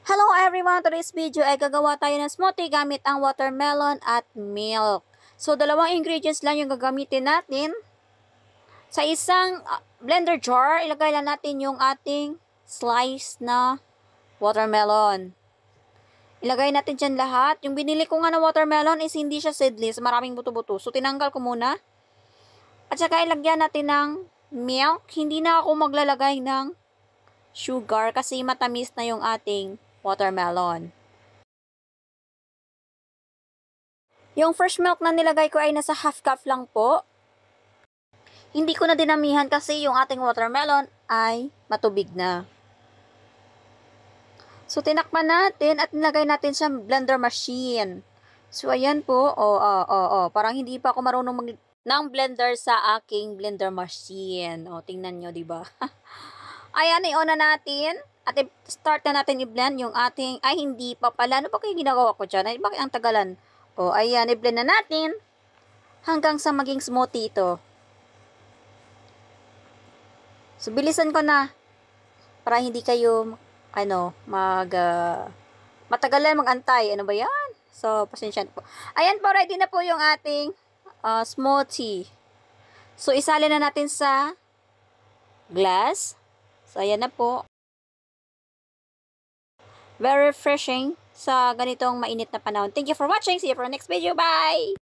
Hello everyone! Today's video ay gagawa tayo ng smoothie gamit ang watermelon at milk. So, dalawang ingredients lang yung gagamitin natin. Sa isang blender jar, ilagay lang natin yung ating slice na watermelon. Ilagay natin dyan lahat. Yung binili ko nga na watermelon is hindi siya seedless, maraming buto-buto. So, tinanggal ko muna. At saka ilagyan natin ng milk. Hindi na ako maglalagay ng sugar kasi matamis na yung ating watermelon. Yung fresh milk na nilagay ko ay nasa half cup lang po. Hindi ko na dinamihan kasi yung ating watermelon ay matubig na. So, tinakpan natin at nilagay natin sa blender machine. So, ayan po. Parang hindi pa ako marunong ng blender sa aking blender machine. Tingnan nyo, diba? Ayan, i-on na natin. At start na natin i-blend yung ating, ay hindi pa pala. Ano ba kayo ginagawa ko dyan? Ay, bakit ang tagalan? Ayan, i-blend na natin. Hanggang sa maging smoothie ito. So, bilisan ko na. Para hindi kayo, matagalan mag-antay. Ano ba yan? So, pasensya po. Ayan po, ready na po yung ating smoothie. So, isalin na natin sa glass. So, ayan na po. Very refreshing sa ganitong mainit na panahon. Thank you for watching. See you for our next video. Bye!